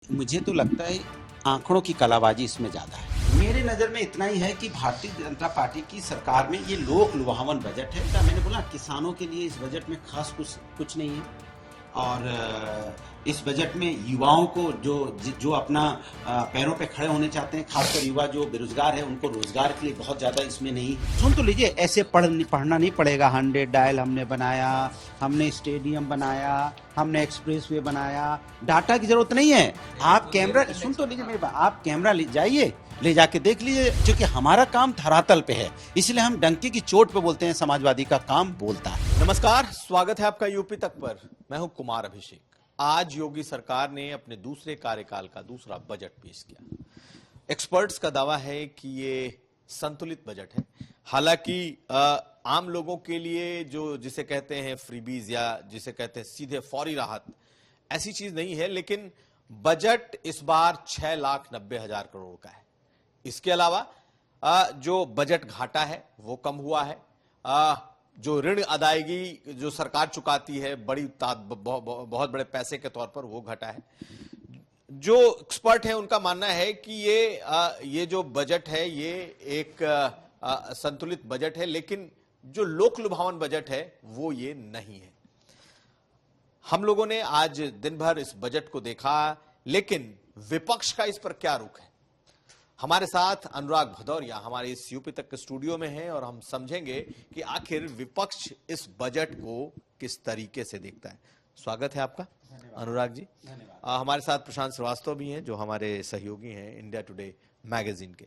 मुझे तो लगता है आंकड़ों की कलाबाजी इसमें ज्यादा है। मेरे नजर में इतना ही है कि भारतीय जनता पार्टी की सरकार में ये लोक लुभावन बजट है। क्या मैंने बोला, किसानों के लिए इस बजट में खास कुछ नहीं है। और इस बजट में युवाओं को जो अपना पैरों पे खड़े होने चाहते हैं, खासकर युवा जो बेरोजगार है, उनको रोजगार के लिए बहुत ज्यादा इसमें नहीं। सुन तो लीजिए, ऐसे पढ़ना नहीं पड़ेगा। 100 डायल हमने बनाया, हमने स्टेडियम बनाया, हमने एक्सप्रेस वे बनाया। डाटा की जरूरत नहीं है। आप कैमरा, सुन तो लीजिए मेरी बात, आप कैमरा ले जाइए, ले जाके देख लीजिए। क्योंकि हमारा काम धरातल पे है, इसलिए हम डंके की चोट पे बोलते हैं, समाजवादी का काम बोलता है। नमस्कार, स्वागत है आपका यूपी तक पर। मैं हूं कुमार अभिषेक। आज योगी सरकार ने अपने दूसरे कार्यकाल का दूसरा बजट पेश किया। एक्सपर्ट्स का दावा है कि ये संतुलित बजट है। हालांकि आम लोगों के लिए जो जिसे कहते हैं फ्रीबीज या जिसे कहते हैं सीधे फौरी राहत, ऐसी चीज नहीं है। लेकिन बजट इस बार 6,90,000 करोड़ का है। इसके अलावा जो बजट घाटा है वो कम हुआ है। जो ऋण अदायगी जो सरकार चुकाती है बहुत बड़े पैसे के तौर पर, वो घटा है। जो एक्सपर्ट है उनका मानना है कि ये जो बजट है ये एक संतुलित बजट है, लेकिन जो लोक लुभावन बजट है वो ये नहीं है। हम लोगों ने आज दिन भर इस बजट को देखा, लेकिन विपक्ष का इस पर क्या रुख है। हमारे साथ अनुराग भदौरिया हमारे इस यूपी तक के स्टूडियो में हैं और हम समझेंगे कि आखिर विपक्ष इस बजट को किस तरीके से देखता है। स्वागत है आपका अनुराग जी। हमारे साथ प्रशांत श्रीवास्तव भी हैं जो हमारे सहयोगी हैं इंडिया टुडे मैगजीन के।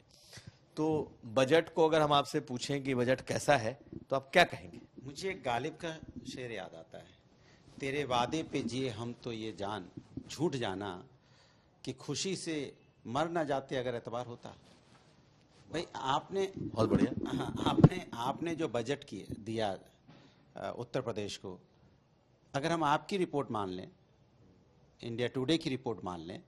तो बजट को अगर हम आपसे पूछें कि बजट कैसा है तो आप क्या कहेंगे? मुझे गालिब का शेर याद आता है, तेरे वादे पे जिए हम तो ये जान, झूठ जाना कि खुशी से मर ना जाते अगर एतबार होता। भाई आपने बहुत बढ़िया। हाँ, आपने जो बजट दिया उत्तर प्रदेश को, अगर हम आपकी रिपोर्ट मान लें, इंडिया टुडे की रिपोर्ट मान लें,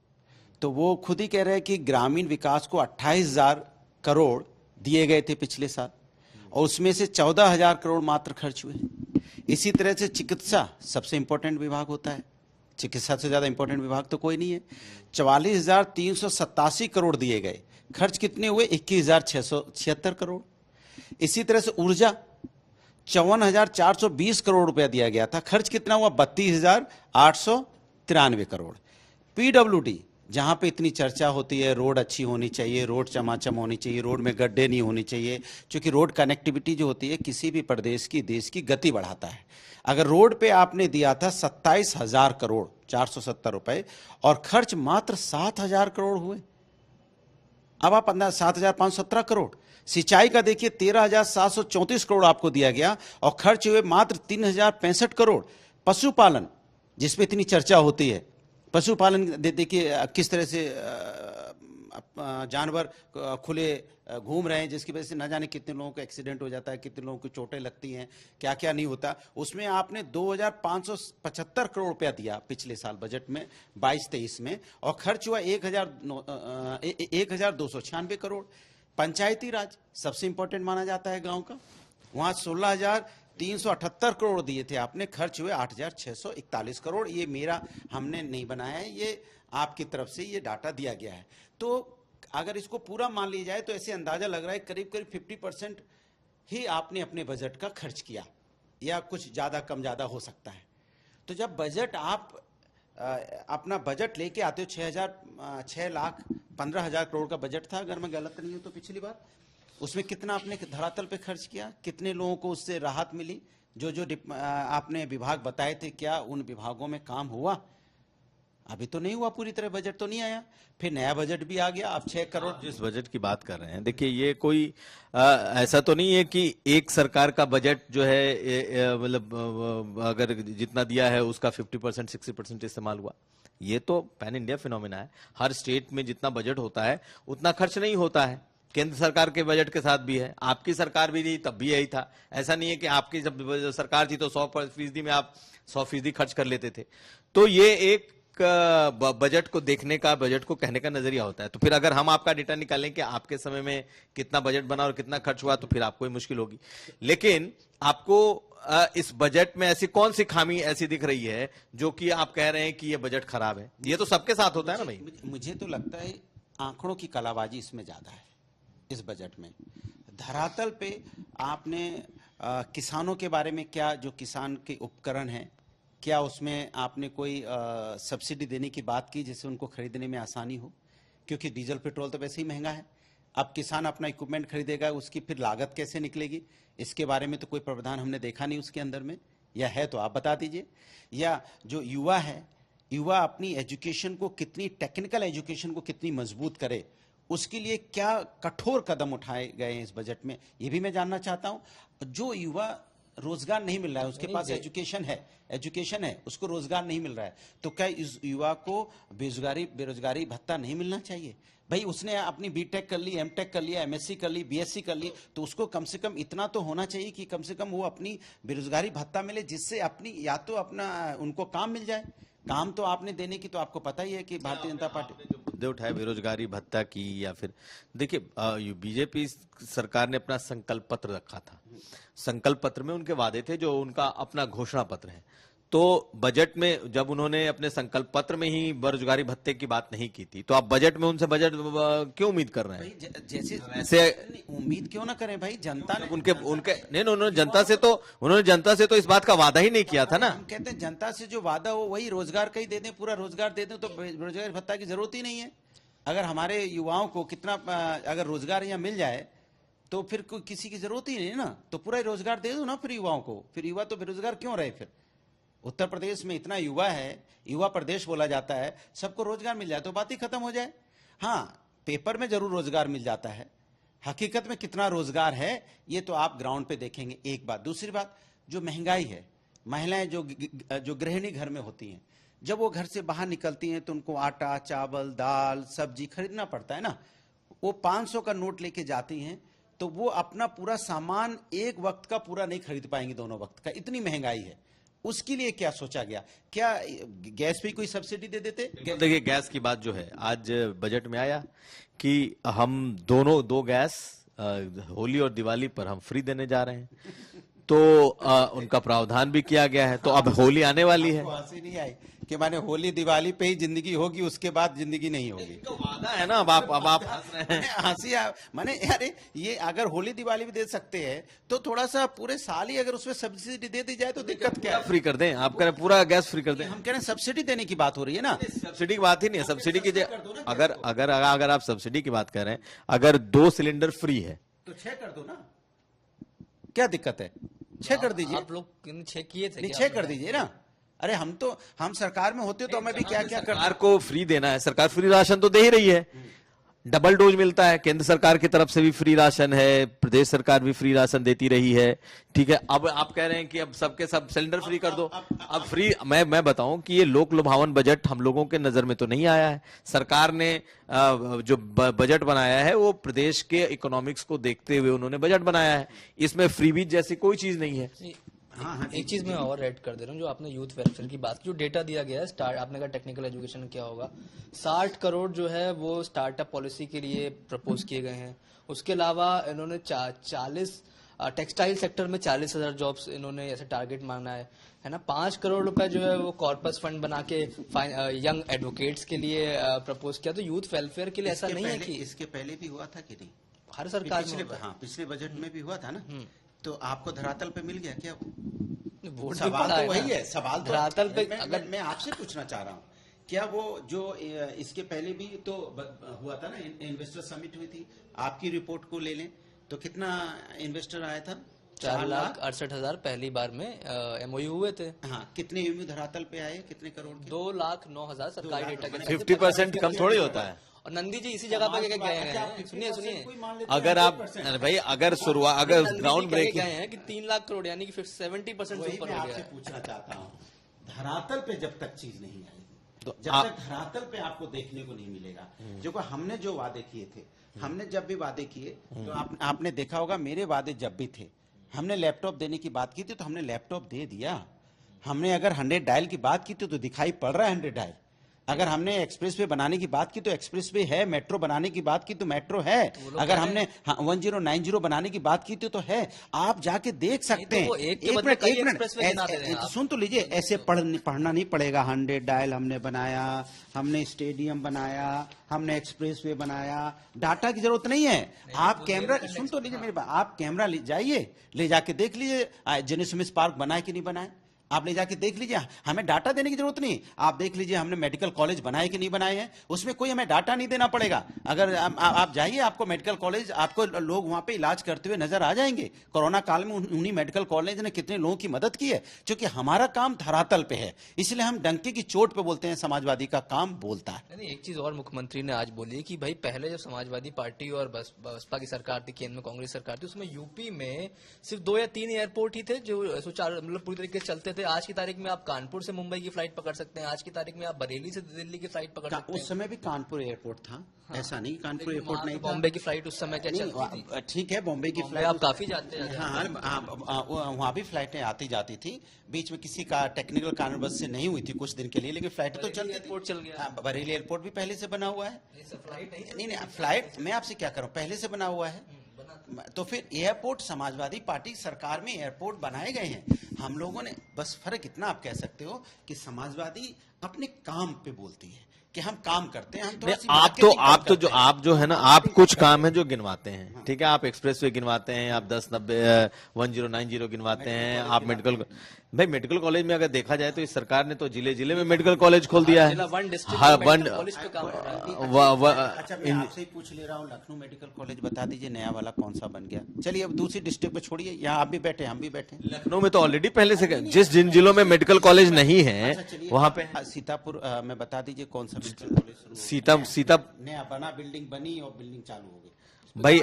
तो वो खुद ही कह रहे हैं कि ग्रामीण विकास को 28,000 करोड़ दिए गए थे पिछले साल, और उसमें से 14,000 करोड़ मात्र खर्च हुए। इसी तरह से चिकित्सा सबसे इंपॉर्टेंट विभाग होता है, चिकित्सा से ज्यादा इंपॉर्टेंट विभाग तो कोई नहीं है। 44,387 करोड़ दिए गए, खर्च कितने हुए? 21,676 करोड़। इसी तरह से ऊर्जा 54,420 करोड़ रुपया दिया गया था, खर्च कितना हुआ? 32,893 करोड़। पीडब्ल्यूडी, जहां पे इतनी चर्चा होती है, रोड अच्छी होनी चाहिए, रोड चमाचम होनी चाहिए, रोड में गड्ढे नहीं होने चाहिए, क्योंकि रोड कनेक्टिविटी जो होती है किसी भी प्रदेश की, देश की गति बढ़ाता है। अगर रोड पे आपने दिया था 27,000 करोड़ 470 रुपए, और खर्च मात्र 7,000 करोड़ हुए। अब आप 7,517 करोड़। सिंचाई का देखिए 13,734 करोड़ आपको दिया गया, और खर्च हुए मात्र 3,065 करोड़। पशुपालन, जिसपे इतनी चर्चा होती है, पशुपालन देखिए किस तरह से जानवर खुले घूम रहे हैं, जिसकी वजह से न जाने कितने लोगों को एक्सीडेंट हो जाता है, कितने लोगों को चोटें लगती हैं, क्या क्या नहीं होता। उसमें आपने 2,575 करोड़ रुपया दिया पिछले साल बजट में 22-23 में, और खर्च हुआ 1,296 करोड़। पंचायती राज सबसे इंपॉर्टेंट माना जाता है गांव का, वहां 16,378 करोड़ दिए थे आपने, खर्च हुए 8,641 करोड़। ये हमने नहीं बनाया है, ये आपकी तरफ से ये डाटा दिया गया है। तो अगर इसको पूरा मान लिया जाए तो ऐसे अंदाजा लग रहा है करीब करीब 50% ही आपने अपने बजट का खर्च किया, या कुछ ज्यादा कम ज्यादा हो सकता है। तो जब बजट आप अपना बजट लेके आते हो, 6,15,000 करोड़ का बजट था अगर मैं गलत नहीं हूं तो पिछली बार, उसमें कितना आपने धरातल पे खर्च किया, कितने लोगों को उससे राहत मिली, जो आपने विभाग बताए थे, क्या उन विभागों में काम हुआ? अभी तो नहीं हुआ पूरी तरह, बजट तो नहीं आया। फिर नया बजट भी आ गया, अब 6 करोड़। जिस बजट की बात कर रहे हैं, देखिए ये कोई ऐसा तो नहीं है कि एक सरकार का बजट जो है मतलब अगर जितना दिया है उसका 50% 60% इस्तेमाल हुआ। ये तो पैन इंडिया फिनोमिना है। हर स्टेट में जितना बजट होता है उतना खर्च नहीं होता है। केंद्र सरकार के बजट के साथ भी है, आपकी सरकार भी थी तब भी यही था। ऐसा नहीं है कि आपकी जब सरकार थी तो 100% में आप 100% खर्च कर लेते थे। तो ये एक बजट को देखने का, बजट को कहने का नजरिया होता है। तो फिर अगर हम आपका डेटा निकालें कि आपके समय में कितना बजट बना और कितना खर्च हुआ, तो फिर आपको ही मुश्किल होगी। लेकिन आपको इस बजट में ऐसी कौन सी खामी ऐसी दिख रही है जो कि आप कह रहे हैं कि ये बजट खराब है? ये तो सबके साथ होता है ना भाई। मुझे तो लगता है आंकड़ों की कलाबाजी इसमें ज्यादा है इस बजट में। धरातल पे आपने किसानों के बारे में क्या, जो किसान के उपकरण हैं, क्या उसमें आपने कोई सब्सिडी देने की बात की जिससे उनको खरीदने में आसानी हो? क्योंकि डीजल पेट्रोल तो वैसे ही महंगा है। अब किसान अपना इक्विपमेंट खरीदेगा, उसकी फिर लागत कैसे निकलेगी, इसके बारे में तो कोई प्रावधान हमने देखा नहीं उसके अंदर में, या है तो आप बता दीजिए। या जो युवा है, युवा अपनी एजुकेशन को कितनी, टेक्निकल एजुकेशन को कितनी मजबूत करे, उसके लिए क्या कठोर कदम उठाए गए हैं इस बजट में, ये भी मैं जानना चाहता हूं। जो युवा रोजगार नहीं मिल रहा है, उसके पास एजुकेशन है, उसको रोजगार नहीं मिल रहा है, तो क्या इस युवा को बेरोजगारी भत्ता नहीं मिलना चाहिए? भाई उसने अपनी बीटेक कर ली, एमटेक कर लिया, एमएससी कर ली, बीएससी कर ली, तो उसको कम से कम इतना तो होना चाहिए कि कम से कम वो अपनी बेरोजगारी भत्ता मिले, जिससे अपनी या तो अपना उनको काम मिल जाए। काम तो आपने देने की, तो आपको पता ही है कि भारतीय जनता पार्टी जो मुद्दे उठाए बेरोजगारी भत्ता की, या फिर देखिए बीजेपी सरकार ने अपना संकल्प पत्र रखा था। संकल्प पत्र में उनके वादे थे, जो उनका अपना घोषणा पत्र है। तो बजट में जब उन्होंने अपने संकल्प पत्र में ही बेरोजगारी भत्ते की बात नहीं की थी, तो आप बजट में उनसे बजट क्यों उम्मीद कर रहे हैं? जैसे ऐसे उम्मीद क्यों ना करें भाई, जनता ने उनके नहीं, उन्होंने जनता से तो इस बात का वादा ही नहीं किया था ना। हम कहते हैं जनता से जो वादा हो वही रोजगार का ही दे दें, पूरा रोजगार दे दें, तो बेरोजगारी भत्ता की जरूरत ही नहीं है। अगर हमारे युवाओं को कितना अगर रोजगार यहाँ मिल जाए तो फिर कोई किसी की जरूरत ही नहीं है ना, तो पूरा ही रोजगार दे दो ना फिर युवाओं को। फिर युवा तो बेरोजगार क्यों रहे? फिर उत्तर प्रदेश में इतना युवा है, युवा प्रदेश बोला जाता है, सबको रोजगार मिल जाए तो बात ही खत्म हो जाए। हाँ, पेपर में जरूर रोजगार मिल जाता है, हकीकत में कितना रोजगार है ये तो आप ग्राउंड पे देखेंगे। एक बात। दूसरी बात, जो महंगाई है, महिलाएं जो गृहिणी घर में होती हैं, जब वो घर से बाहर निकलती हैं तो उनको आटा, चावल, दाल, सब्जी खरीदना पड़ता है ना। वो 500 का नोट लेके जाती हैं तो वो अपना पूरा सामान एक वक्त का पूरा नहीं खरीद पाएंगी, दोनों वक्त का, इतनी महंगाई है। उसके लिए क्या सोचा गया? क्या गैस पे कोई सब्सिडी दे देते? देखिए गैस की बात जो है, आज बजट में आया कि हम दो गैस होली और दिवाली पर हम फ्री देने जा रहे हैं, तो उनका प्रावधान भी किया गया है। तो अब होली आने वाली है, हंसी नहीं आई कि माने होली दिवाली पे ही जिंदगी होगी, उसके बाद जिंदगी नहीं होगी। तो वादा है ना। अब आप हंस रहे हैं। हंसी माने अरे ये अगर होली दिवाली भी दे सकते हैं तो थोड़ा सा पूरे साल ही अगर उसमें सब्सिडी दे दी जाए तो दिक्कत क्या है? फ्री कर दें, आप कह रहे पूरा गैस फ्री कर दें। हम कह रहे हैं सब्सिडी देने की बात हो रही है ना। सब्सिडी की बात ही नहीं है। सब्सिडी की अगर आप सब्सिडी की बात कर रहे हैं, अगर 2 सिलेंडर फ्री है तो 6 कर दो ना, क्या दिक्कत है? 6 कर दीजिए। आप लोग 6 किए थे? 6 कर दीजिए ना। अरे हम सरकार में होते तो हमें भी क्या क्या सरकार को फ्री देना है। सरकार फ्री राशन तो दे ही रही है, डबल डोज मिलता है, केंद्र सरकार की तरफ से भी फ्री राशन है, प्रदेश सरकार भी फ्री राशन देती रही है। ठीक है, अब आप कह रहे हैं कि अब सबके सब सिलेंडर फ्री कर दो। अब फ्री, मैं बताऊं कि ये लोक लुभावन बजट हम लोगों के नजर में तो नहीं आया है। सरकार ने जो बजट बनाया है वो प्रदेश के इकोनॉमिक्स को देखते हुए उन्होंने बजट बनाया है। इसमें फ्रीबीज जैसी कोई चीज नहीं है। हाँ, एक चीज मैं और ऐड कर दे रहा हूँ, जो आपने यूथ वेलफेयर की बात की, जो डेटा दिया गया है, आपने कहा टेक्निकल एजुकेशन क्या होगा, 60 करोड़ जो है वो स्टार्टअप पॉलिसी के लिए प्रपोज किए गए हैं। उसके अलावा इन्होंने 40 टेक्सटाइल सेक्टर में 40,000 जॉब्स इन्होंने ऐसे टारगेट मांगना है ना। 5 करोड़ रुपए जो है वो कॉर्पस फंड बना के यंग एडवोकेट्स के लिए प्रपोज किया। तो यूथ वेलफेयर के लिए ऐसा नहीं है कि इसके पहले भी हुआ था कि नहीं? हर सरकार में पिछले बजट में भी हुआ था ना। तो आपको धरातल पे मिल गया क्या? वोट सवाल तो वही है। सवाल तो धरातल पे अगर मैं आपसे पूछना चाह रहा हूँ, क्या वो जो इसके पहले भी तो हुआ था ना, इन्वेस्टर समिट हुई थी, आपकी रिपोर्ट को ले लें तो कितना इन्वेस्टर आया था? 4,68,000 पहली बार में एमओयू हुए थे। हाँ, कितने एमओयू धरातल पे आए? कितने करोड़ के? 2,09,000 सरकारी डेटा के 50% कम थोड़ी होता है। और नंदी जी इसी जगह पर गए हैं, सुनिए अगर आप भाई अगर शुरुआत अगर ग्राउंड ब्रेक गए हैं कि 3 लाख करोड़ यानी कि 70% से ऊपर हो गया है। पूछना चाहता हूँ, धरातल पे जब तक चीज नहीं आई, तो जब तक धरातल पे आपको देखने को नहीं मिलेगा। जो हमने जो वादे किए थे, हमने जब भी वादे किए तो आपने देखा होगा, मेरे वादे जब भी थे, हमने लैपटॉप देने की बात की थी तो हमने लैपटॉप दे दिया। हमने अगर 100 डायल की बात की थी तो दिखाई पड़ रहा है 100 डायल। अगर हमने एक्सप्रेस वे बनाने की बात की तो एक्सप्रेस वे है, मेट्रो बनाने की बात की तो मेट्रो है, अगर हमने 1090 बनाने की बात की थी तो है। आप जाके देख सकते हैं। वो एक के बदले कई एक्सप्रेसवे गिना दे रहे हैं आप। सुन तो लीजिए, ऐसे पढ़ना नहीं पड़ेगा। 100 डायल हमने बनाया, हमने स्टेडियम बनाया, हमने एक्सप्रेस वे बनाया। डाटा की जरूरत नहीं है। आप कैमरा, सुन तो लीजिए मेरी बात, आप कैमरा ले जाइए, ले जाके देख लीजिए जेनिस स्मिथ पार्क बनाए कि नहीं बनाए, आप ले जाके देख लीजिए। हमें डाटा देने की जरूरत नहीं। आप देख लीजिए हमने मेडिकल कॉलेज बनाए कि नहीं बनाए हैं, उसमें कोई हमें डाटा नहीं देना पड़ेगा। अगर आप जाइए, आपको मेडिकल कॉलेज, आपको लोग वहां पे इलाज करते हुए नजर आ जाएंगे। कोरोना काल में उन्हीं मेडिकल कॉलेज ने कितने लोगों की मदद की है। क्योंकि हमारा काम धरातल पे है, इसलिए हम डंके की चोट पे बोलते हैं, समाजवादी का काम बोलता है। नहीं, एक चीज और मुख्यमंत्री ने आज बोली कि भाई पहले जब समाजवादी पार्टी और बसपा की सरकार थी, केंद्र में कांग्रेस सरकार थी, उसमें यूपी में सिर्फ 2 या 3 एयरपोर्ट ही थे जो सुचारू मतलब पूरी तरीके से चलते थे। आज की तारीख में आप कानपुर से मुंबई की फ्लाइट पकड़ सकते हैं, आज की तारीख में आप बरेली से दिल्ली की फ्लाइट पकड़ सकते हैं। उस समय भी कानपुर एयरपोर्ट था। हाँ। ऐसा नहीं कानपुर एयरपोर्ट नहीं था। बॉम्बे की फ्लाइट उस समय क्या चलती थी? ठीक है, बॉम्बे की बॉम्बे फ्लाइट आप काफी जाते हैं। हाँ, वहां भी फ्लाइटें आती जाती थी। बीच में किसी का टेक्निकल कारणवश से नहीं हुई थी कुछ दिन के लिए, लेकिन फ्लाइट तो चलती थी। एयरपोर्ट चल गया। हाँ, बरेली एयरपोर्ट भी पहले से बना हुआ है। फ्लाइट नहीं, फ्लाइट मैं आपसे क्या करूं, पहले से बना हुआ है। तो फिर एयरपोर्ट, समाजवादी पार्टी सरकार में एयरपोर्ट बनाए गए हैं। हम लोगों ने, बस फर्क इतना आप कह सकते हो कि समाजवादी अपने काम पे बोलती है कि हम काम करते हैं। हम थोड़ा सी आप जो है ना, आप कुछ काम है जो गिनवाते हैं, ठीक है। आप एक्सप्रेसवे गिनवाते हैं, आप 1090 गिनवाते हैं, आप मेडिकल कॉलेज में अगर देखा जाए तो इस सरकार ने तो जिले जिले में मेडिकल कॉलेज खोल दिया है। अच्छा, मैं आपसे ही पूछ ले रहा हूँ, लखनऊ मेडिकल कॉलेज बता दीजिए नया वाला कौन सा बन गया। चलिए अब दूसरी डिस्ट्रिक्ट पे छोड़िए, यहाँ आप भी बैठे, हम भी बैठे। लखनऊ में तो ऑलरेडी पहले से जिन जिलों में मेडिकल कॉलेज नहीं है वहां पे सीतापुर में बता दीजिए कौन सा मेडिकल कॉलेज। सीता नया बना, बिल्डिंग बनी और बिल्डिंग चालू हो गई। भाई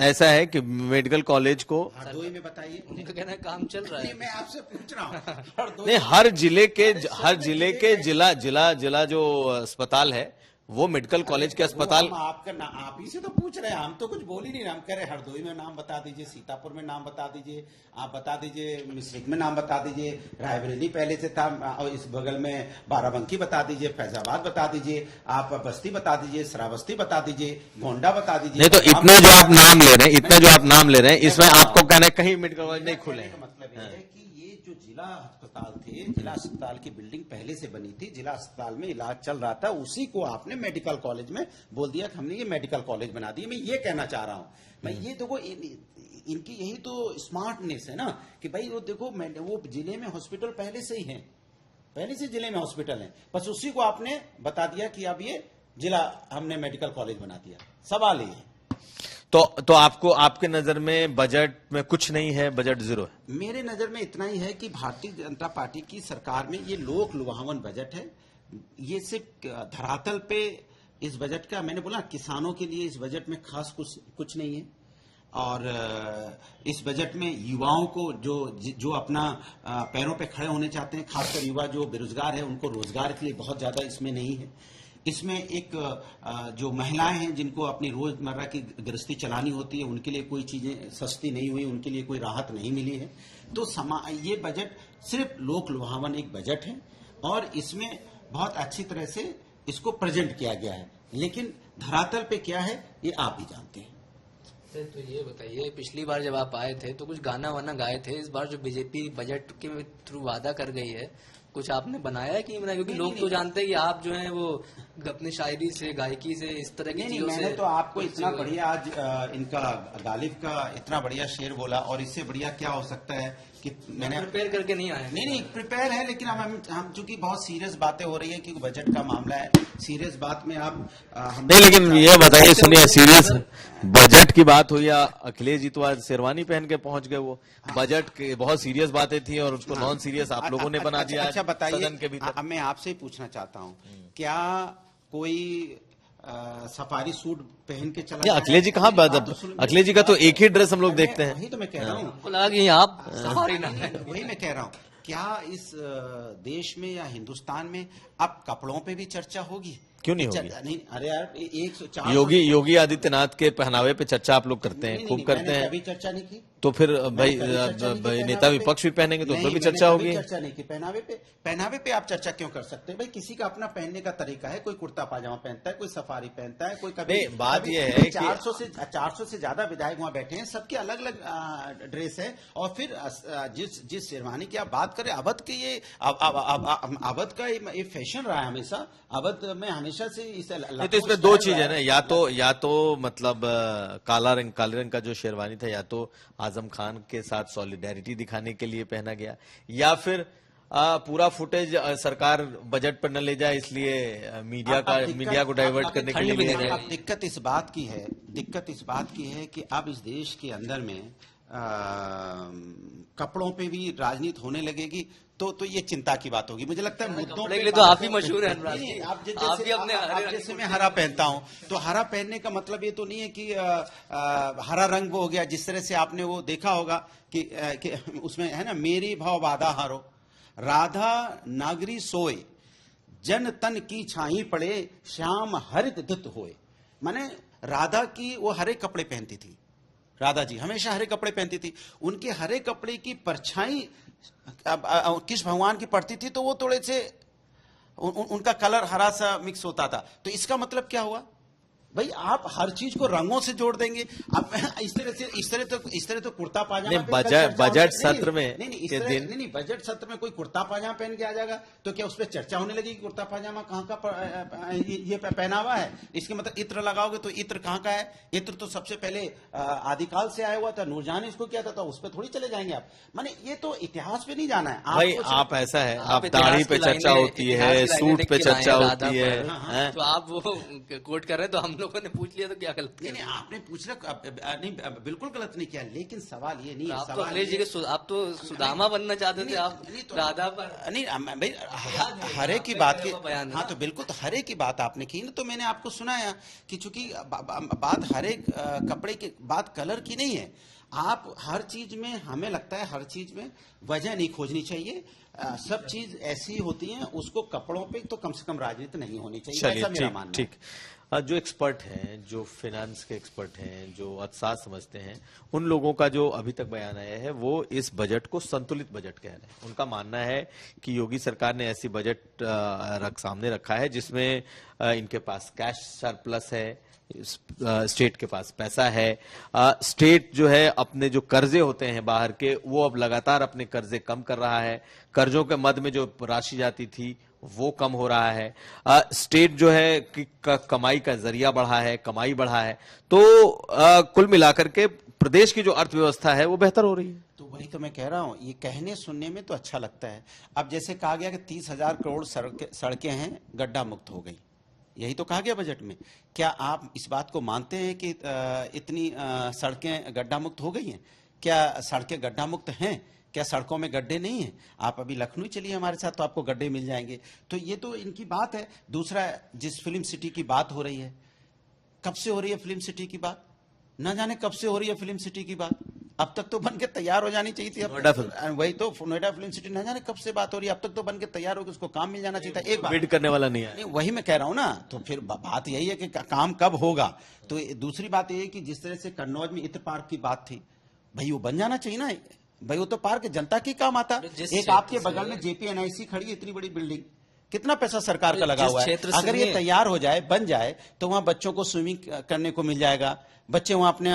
ऐसा है कि मेडिकल कॉलेज को हरदोई में बताइए। उनका कहना है काम चल रहा है। मैं आपसे पूछ रहा हूँ। नहीं, हर जिले के जिला जो अस्पताल है वो मेडिकल कॉलेज के अस्पताल। आप ही से तो पूछ रहे हैं, हम तो कुछ बोल ही नहीं रहे। हम कह रहे हरदोई में नाम बता दीजिए, सीतापुर में नाम बता दीजिए, आप बता दीजिए मिश्रिक में नाम बता दीजिए, रायबरेली पहले से था, और इस बगल में बाराबंकी बता दीजिए, फैजाबाद बता दीजिए, आप बस्ती बता दीजिए, श्रावस्ती बता दीजिए, गोंडा बता दीजिए। नहीं तो इतने जो आप नाम ले रहे हैं, इसमें आपको कहना है कहीं मेडिकल कॉलेज नहीं खुले हैं। मतलब ये है कि ये जो जिला अस्पताल थे, जिला अस्पताल की बिल्डिंग पहले से बनी थी, जिला अस्पताल में इलाज चल रहा था, उसी को आपने मेडिकल कॉलेज में बोल दिया कि हमने ये मेडिकल कॉलेज बना दिया। मैं ये कहना चाह रहा हूं, मैं ये देखो इनकी यही तो स्मार्टनेस है ना कि भाई वो देखो, वो जिले में हॉस्पिटल पहले से ही है, पहले से जिले में हॉस्पिटल है, बस उसी को आपने बता दिया कि अब ये जिला हमने मेडिकल कॉलेज बना दिया। सवाल ये तो आपको, आपके नजर में बजट में कुछ नहीं है, बजट जीरो है? मेरे नजर में इतना ही है कि भारतीय जनता पार्टी की सरकार में ये लोक लुभावन बजट है। ये सिर्फ धरातल पे इस बजट का, मैंने बोला किसानों के लिए इस बजट में खास कुछ नहीं है। और इस बजट में युवाओं को जो अपना पैरों पे खड़े होने चाहते हैं, खासकर युवा जो बेरोजगार है, उनको रोजगार के लिए बहुत ज्यादा इसमें नहीं है। इसमें एक जो महिलाएं हैं जिनको अपनी रोजमर्रा की गृहस्थी चलानी होती है, उनके लिए कोई चीजें सस्ती नहीं हुई, उनके लिए कोई राहत नहीं मिली है। तो ये बजट सिर्फ लोक लुभावन एक बजट है और इसमें बहुत अच्छी तरह से इसको प्रेजेंट किया गया है, लेकिन धरातल पे क्या है ये आप भी जानते हैं। तो ये बताइए, पिछली बार जब आप आए थे तो कुछ गाना वाना गाए थे, इस बार जो बीजेपी बजट के थ्रू वादा कर गई है, कुछ आपने बनाया कि नहीं बनाया? क्योंकि लोग तो जानते हैं कि आप जो हैं वो अपनी शायरी से, गायकी से, इस तरह की चीजों से। मैंने तो आपको इतना बढ़िया आज इनका गालिब का इतना बढ़िया शेर बोला, और इससे बढ़िया क्या हो सकता है कि मैंने प्रिपेयर करके नहीं आए। नहीं प्रिपेयर है, लेकिन हम चूंकि बहुत सीरियस बातें हो रही है क्योंकि बजट का मामला है, सीरियस बात में आप नहीं, लेकिन ये बताइए, सुनिए, सीरियस बजट की बात हुई या अखिलेश जी तो आज शेरवानी पहन के पहुंच गए। वो बजट के बहुत सीरियस बातें थी और उसको नॉन सीरियस आप लोगों ने बना दिया। अच्छा बताइए, सदन के भीतर मैं आपसे ही पूछना चाहता हूँ, क्या कोई सफारी सूट पहन के चला? अखिलेश जी कहाँ? अखिलेश जी का तो एक ही ड्रेस हम लोग देखते हैं। वही तो मैं कह रहा हूँ, लगा कि आप सफारी ना है। वही मैं कह रहा हूँ, क्या इस देश में या हिंदुस्तान में अब कपड़ों पे भी चर्चा होगी? क्यों नहीं होगी? नहीं, अरे यार 104 योगी आदित्यनाथ के पहनावे पे चर्चा आप लोग करते हैं, खूब करते हैं, कभी चर्चा नहीं की। तो फिर मैंने कभी चर्चा नहीं की भाई नेता पहनावे पे। विपक्ष भी पहनेंगे तो उस पर नहीं, भी मैंने चर्चा कभी होगी। चर्चा नहीं की पहनावे पे आप चर्चा क्यों कर सकते हैं भाई? किसी का अपना पहनने का तरीका है, कोई कुर्ता पाजामा पहनता है, कोई सफारी पहनता है, कोई कभी नहीं, बात कभी- ये है कि 400 से ज्यादा विधायक वहां बैठे हैं, सबके अलग अलग ड्रेस है। और फिर जिस शेरवानी की आप बात करें, अवध के ये अवध का ये फैशन रहा है हमेशा। अवध में हमेशा से इस नहीं, तो इसमें दो चीज है ना, या तो मतलब काले रंग का जो शेरवानी था, या तो आजम खान के साथ सॉलिडेरिटी दिखाने के लिए पहना गया, या फिर पूरा फुटेज सरकार बजट पर न ले जाए इसलिए मीडिया को डाइवर्ट करने के लिए भी लिया नहीं गया। है। दिक्कत इस बात की है कि अब इस देश के अंदर में कपड़ों पे भी राजनीति होने लगेगी तो ये चिंता की बात होगी। मुझे लगता है मुद्दों कपड़े के पे लिए तो बात- आप ही मशहूर हैं, अनुराग नहीं, जी। आप आप भी अपने हरे रंग जैसे मैं हरा पहनता हूं, तो हरा पहनने का मतलब ये तो नहीं है कि हरा रंग वो हो गया। जिस तरह से आपने वो देखा होगा कि उसमें है ना, मेरी भाव बाधा हारो, राधा नागरी सोए, जन तन की छाई पड़े, श्याम हरित धुत होए। माने राधा की वो हरे कपड़े पहनती थी, राधा जी हमेशा हरे कपड़े पहनती थी। उनके हरे कपड़े की परछाई किस भगवान की पड़ती थी तो वो थोड़े से उनका कलर हरा सा मिक्स होता था। तो इसका मतलब क्या हुआ भाई? आप हर चीज को रंगों से जोड़ देंगे। आप इस तरह तो कुर्ता पाजामा नहीं, पहन कर चर्चा बजट होने- सत्र में इस तरह नहीं, बजट सत्र में कोई कुर्ता पाजामा पहन के आ जाएगा तो क्या उस पर चर्चा होने लगेगी? कुर्ता पाजामा कहाँ का ये पहना हुआ है? इसके मतलब इत्र लगाओगे तो इत्र कहाँ का है? इत्र तो सबसे पहले आदिकाल से आया हुआ था, नूरजहां ने इसको किया था, तो उस पर थोड़ी चले जाएंगे आप। माने ये तो इतिहास पे नहीं जाना है भाई आपको आप ऐसा है, आप आप इतिहास दाढ़ी की पे चर्चा लाइनें- होती इतिहास है, की लाइनें सूट लिख पे के लाए चर्चा हैं राधा होती है, पर। हैं? तो आप वो कोट कर रहे हैं तो हम लोगों ने पूछ लिया तो क्या गलत नहीं, आपने पूछ रहा नहीं, बिल्कुल गलत नहीं किया, लेकिन सवाल ये नहीं है। आप तो सवाल अखिलेश जी ये- के आप तो सुदामा बनना चाहते थे, आप नहीं, तो- राधा पर नहीं भाई, हरे की आपने बात कहा की, हुआ बयान है हाँ ना। तो बिल्कुल, तो हरे की बात आपने की ना, तो मैंने आपको सुनाया कि चूंकि बात हरे कपड़े की बात कलर की नहीं है। आप हर चीज में, हमें लगता है हर चीज में वजह नहीं खोजनी चाहिए। सब चीज ऐसी होती है, उसको कपड़ों पे तो कम से कम राजनीति नहीं होनी चाहिए, चलिए, ऐसा मेरा ठीक मानना ठीक। जो एक्सपर्ट हैं, जो फाइनेंस के एक्सपर्ट हैं, जो अर्थशास्त्र समझते हैं, उन लोगों का जो अभी तक बयान आया है वो इस बजट को संतुलित बजट कह रहे हैं। उनका मानना है कि योगी सरकार ने ऐसी बजट सामने रखा है जिसमें इनके पास कैश सरप्लस है, स्टेट के पास पैसा है, स्टेट जो है अपने जो कर्जे होते हैं बाहर के, वो अब लगातार अपने कर्जे कम कर रहा है, कर्जों के मद में जो राशि जाती थी वो कम हो रहा है, स्टेट जो है कि कमाई का जरिया बढ़ा है, कमाई बढ़ा है, तो कुल मिलाकर के प्रदेश की जो अर्थव्यवस्था है वो बेहतर हो रही है। तो वही तो मैं कह रहा हूं, ये कहने सुनने में तो अच्छा लगता है। अब जैसे कहा गया कि 30,000 करोड़ सड़कें हैं गड्ढा मुक्त हो गई, यही तो कहा गया बजट में। क्या आप इस बात को मानते हैं कि इतनी सड़कें गड्ढा मुक्त हो गई हैं? क्या सड़कें गड्ढा मुक्त हैं? क्या सड़कों में गड्ढे नहीं हैं? आप अभी लखनऊ चलिए हमारे साथ, तो आपको गड्ढे मिल जाएंगे। तो ये तो इनकी बात है। दूसरा, जिस फिल्म सिटी की बात हो रही है, कब से हो रही है फिल्म सिटी की बात? न जाने कब से हो रही है फिल्म सिटी की बात। अब तक तो बन के तैयार हो जानी चाहिए थी। नोएडा फिल्म, वही तो नोएडा फिल्म सिटी, न जाने कब से बात हो रही है। अब तक तो बन के तैयार हो के उसको काम मिल जाना चाहिए था। एक बात बिड करने वाला नहीं है। नहीं, वही मैं कह रहा हूं ना। तो फिर बात यही है कि काम कब होगा। तो दूसरी बात यह है कि जिस तरह से कन्नौज में इत्र पार्क की बात थी, भाई वो बन जाना चाहिए ना भाई। वो तो पार्क जनता की काम आता। एक आपके बगल में जेपीएनआईसी खड़ी है, इतनी बड़ी बिल्डिंग, कितना पैसा सरकार का लगा हुआ है। अगर ये तैयार हो जाए, बन जाए, तो वहां बच्चों को स्विमिंग करने को मिल जाएगा। बच्चे वहां अपने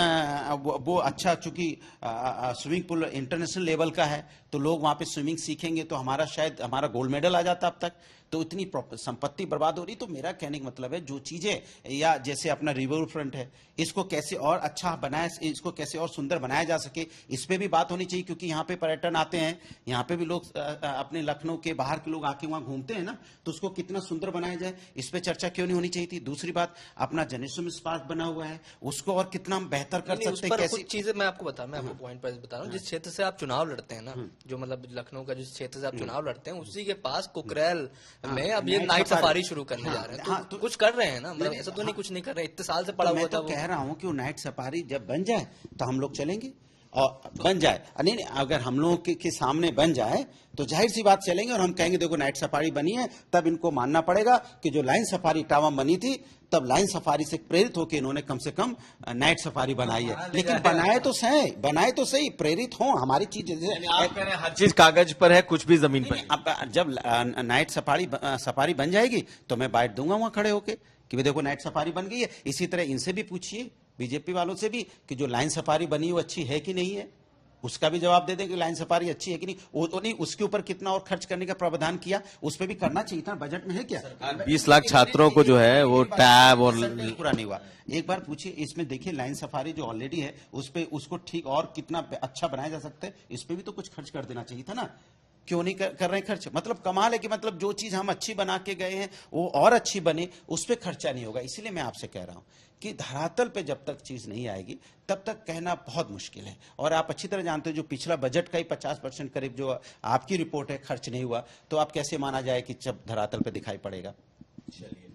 वो अच्छा, चूंकि स्विमिंग पूल इंटरनेशनल लेवल का है, तो लोग वहां पे स्विमिंग सीखेंगे, तो हमारा गोल्ड मेडल आ जाता अब तक। तो इतनी संपत्ति बर्बाद हो रही। तो मेरा कहने का मतलब है, जो चीजें, या जैसे अपना रिवर फ्रंट है, इसको कैसे और अच्छा बनाए, इसको कैसे और सुंदर बनाया जा सके, इस पे भी बात होनी चाहिए। क्योंकि यहाँ पे पर्यटन आते हैं, यहाँ पे भी लोग अपने लखनऊ के बाहर के लोग आके वहां घूमते हैं ना, तो उसको कितना सुंदर बनाया जाए, इस पे चर्चा क्यों नहीं होनी चाहिए थी? दूसरी बात, अपना जनेश्वर पार्क बना हुआ है, उसको और कितना हम बेहतर कर सकते हैं, कैसी चीजें मैं आपको पॉइंट पर बता रहा हूँ। जिस क्षेत्र से आप चुनाव लड़ते हैं ना, जो मतलब लखनऊ का जिस क्षेत्र से आप चुनाव लड़ते हैं, उसी के पास कुकरेल में अब ये नाइट सफारी शुरू करने जा रहे हैं। तो कुछ कर रहे हैं ना, मतलब ऐसा तो नहीं कुछ नहीं कर रहे, इतने साल से पड़ा हुआ था। मैं तो कह रहा हूं कि वो नाइट सफारी जब बन जाए तो हम लोग चलेंगे। और बन जाए, नहीं नहीं, अगर हम लोगों के सामने बन जाए तो जाहिर सी बात चलेंगे और हम कहेंगे देखो नाइट सफारी बनी है, तब इनको मानना पड़ेगा कि जो लाइन सफारी इटावा में बनी थी, तब लाइन सफारी से प्रेरित होकर इन्होंने कम से कम नाइट सफारी बनाई है। लेकिन बनाए तो सही, प्रेरित हो हमारी चीज। आप कह रहे हैं हर चीज कागज पर है, कुछ भी जमीन पर नहीं। अब जब नाइट सफारी बन जाएगी तो मैं बाइट दूंगा वहां खड़े होके कि भाई देखो नाइट सफारी बन गई है। इसी तरह इनसे भी पूछिए, बीजेपी वालों से भी, कि जो लाइन सफारी बनी वो अच्छी है कि नहीं है, उसका भी जवाब दे दें कि लाइन सफारी अच्छी है कि नहीं। वो तो नहीं, उसके ऊपर कितना और खर्च करने का प्रावधान किया, उस पर भी करना चाहिए था। बजट में है क्या? 20 लाख छात्रों को जो है वो टैब और पूरा नहीं हुआ। एक बार पूछिए, इसमें देखिए लाइन सफारी जो ऑलरेडी है उस पे, उसको ठीक और कितना अच्छा बनाया जा सकता है, इस पे भी तो कुछ खर्च कर देना चाहिए था ना। क्यों नहीं कर रहे हैं खर्च? मतलब कमाल है कि मतलब जो चीज हम अच्छी बना के गए हैं वो और अच्छी बने, उस पर खर्चा नहीं होगा। इसीलिए मैं आपसे कह रहा हूं कि धरातल पे जब तक चीज नहीं आएगी तब तक कहना बहुत मुश्किल है। और आप अच्छी तरह जानते हो जो पिछला बजट का ही 50% करीब जो आपकी रिपोर्ट है खर्च नहीं हुआ, तो आप कैसे माना जाए कि जब धरातल पे दिखाई पड़ेगा। चलिए,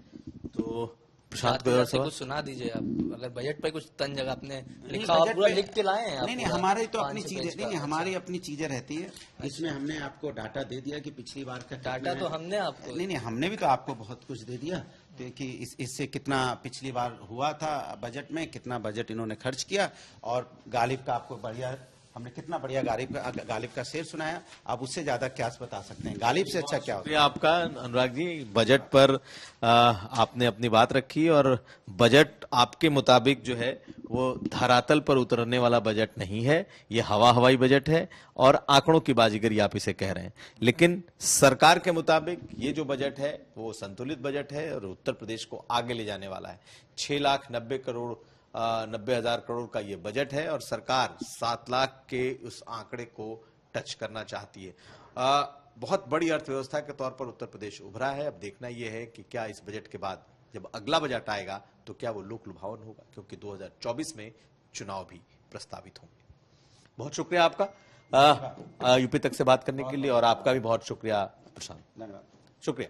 तो प्रशांत बात को से कुछ सुना दीजिए आप, अगर बजट पर कुछ तन जगह आपने लिखा और पूरा लिख के लाए हैं। नहीं, हमारी तो अपनी चीजें, नहीं हमारी अपनी चीजें रहती है। इसमें हमने आपको डाटा दे दिया कि पिछली बार का डाटा तो हमने आपको, नहीं हमने भी तो आपको बहुत कुछ दे दिया कि इससे कितना पिछली बार हुआ था बजट में, कितना बजट इन्होंने खर्च किया, और गालिब का आपको बढ़िया, हमने कितना बढ़िया गालिब का शेर सुनाया। आप उससे ज्यादा क्या बता सकते हैं? गालिब से अच्छा क्या होता है? आपका अनुराग जी, बजट पर आपने अपनी बात रखी, और बजट आपके मुताबिक जो है वो धरातल पर उतरने वाला बजट नहीं है, ये हवाई बजट है और आंकड़ों की बाजीगरी आप इसे कह रहे हैं। लेकिन सरकार के मुताबिक ये जो बजट है वो संतुलित बजट है और उत्तर प्रदेश को आगे ले जाने वाला है। 6,90,000 करोड़ का ये बजट है और सरकार 7 लाख के उस आंकड़े को टच करना चाहती है। बहुत बड़ी अर्थव्यवस्था के तौर पर उत्तर प्रदेश उभरा है। अब देखना यह है कि क्या इस बजट के बाद जब अगला बजट आएगा तो क्या वो लोक लुभावन होगा, क्योंकि 2024 में चुनाव भी प्रस्तावित होंगे। बहुत शुक्रिया आपका यूपी तक से बात करने के लिए, और आपका भी बहुत शुक्रिया प्रशांत, धन्यवाद। शुक्रिया।